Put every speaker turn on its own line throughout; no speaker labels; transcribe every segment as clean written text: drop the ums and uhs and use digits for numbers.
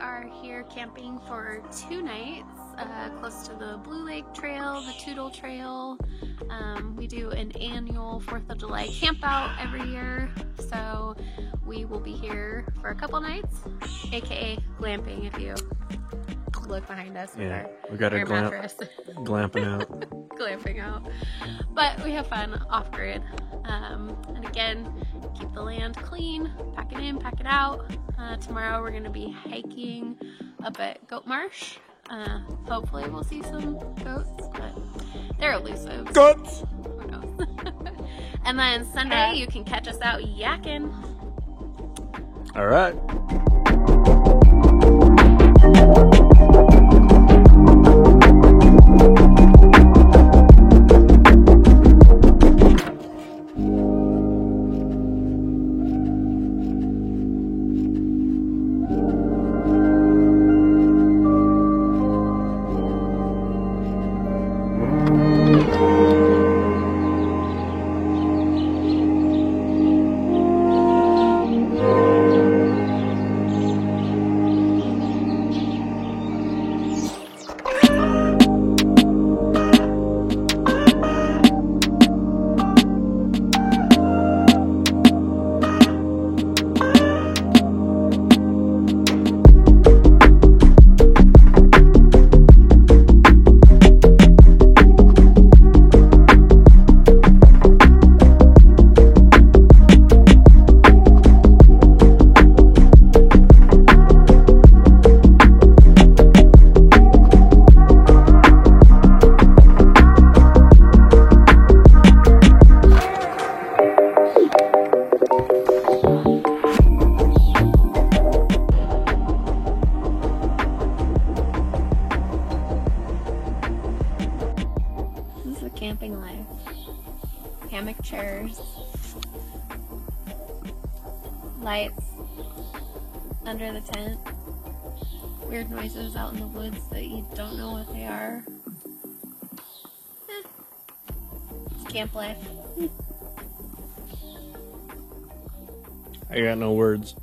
are here camping for 2 nights close to the Blue Lake Trail, the Toutle Trail. We do an annual 4th of July camp out every year, so we will be here for a couple nights, aka glamping if you look behind us.
Yeah, we got a glamping out.
Glamping out. But we have fun off-grid. And again, keep the land clean, pack it in, pack it out. Tomorrow we're going to be hiking up at Goat Marsh. Hopefully we'll see some goats, but they're elusive.
Goats!
Who knows? And then Sunday you can catch us out yakking.
All right.
Camping life. Hammock chairs, lights under the tent, weird noises out in the woods that you don't know what they are. It's camp life.
I got no words.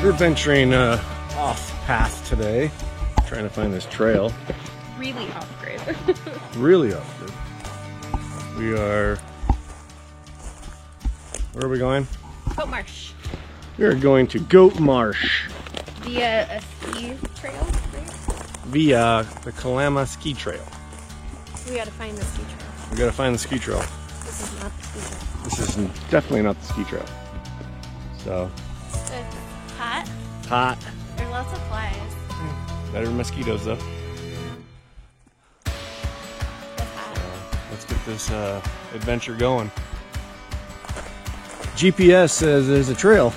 We're venturing off path today, trying to find this trail.
Really off grid.
Really off grid. We are. Where are we going?
Goat Marsh.
We are going to Goat Marsh.
Via a ski trail, right?
Via the Kalama Ski Trail.
We gotta find the ski trail.
We gotta find the ski trail.
This is not the ski trail.
This is definitely not the ski trail. So.
It's hot.
Hot.
There are lots of flies.
Better than mosquitoes though.
It's hot.
Let's get this adventure going. GPS says there's a trail,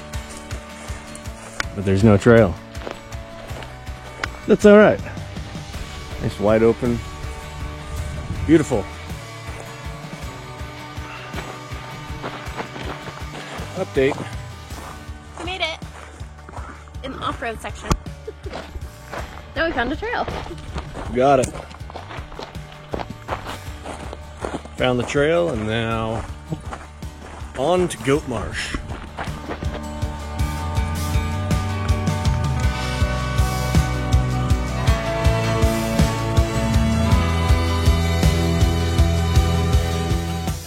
but there's no trail. That's all right. Nice wide open, beautiful. Update.
We made it in the off-road section. Now we found a trail.
Got it. Found the trail and now on to Goat Marsh.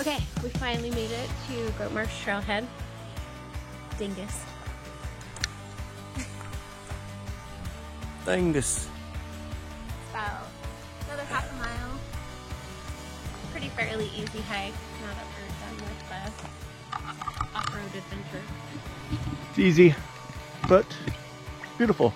Okay, we finally made it to Goat Marsh Trailhead. Dingus.
Dingus.
About another half a mile. Pretty fairly easy hike. Now that we're done with the off-road adventure.
It's easy, but beautiful.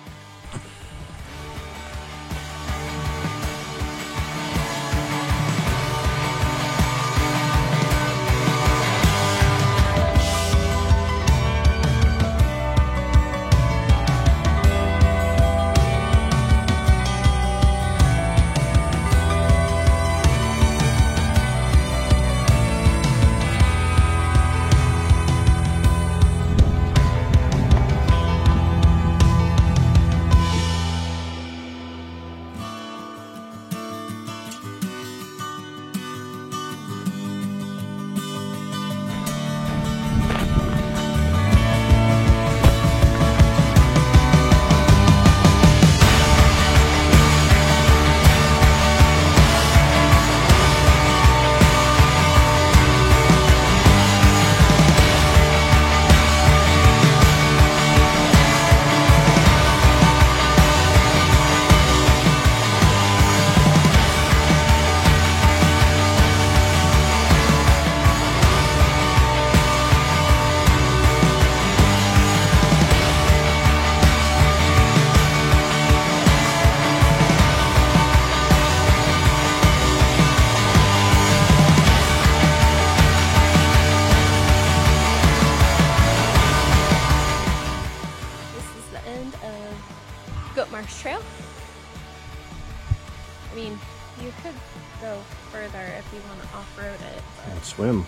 I mean, you could go further if you want to off-road it.
And swim.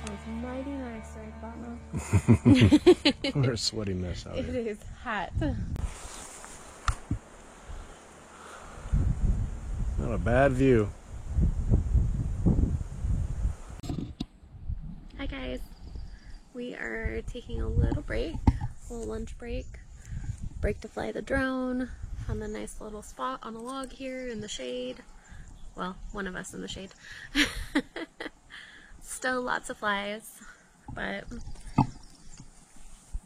It's mighty nice right about now.
We're a sweaty mess out here.
It is hot.
Not a bad view.
Hi guys. We are taking a little break, a little lunch break. Break to fly the drone. Found a nice little spot on a log here in the shade. Well, one of us in the shade. Still lots of flies, but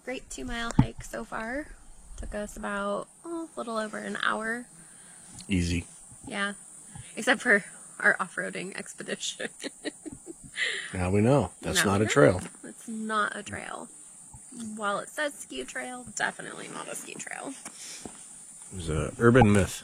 great 2-mile hike so far. Took us about a little over an hour.
Easy.
Yeah, except for our off-roading expedition.
Now we know. That's
Now
not
we
a
know.
trail.
It's not a trail. While it says ski trail, definitely not a ski trail.
It was an urban myth.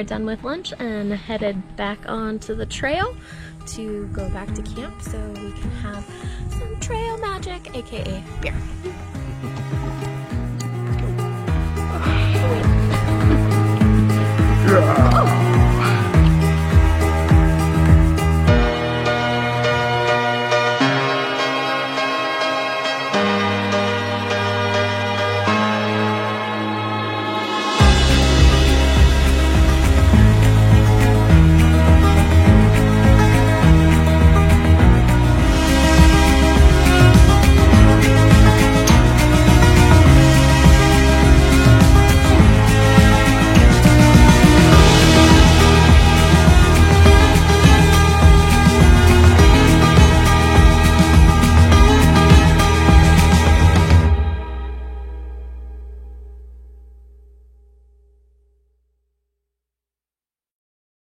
Done with lunch and headed back onto the trail to go back to camp so we can have some trail magic, aka beer.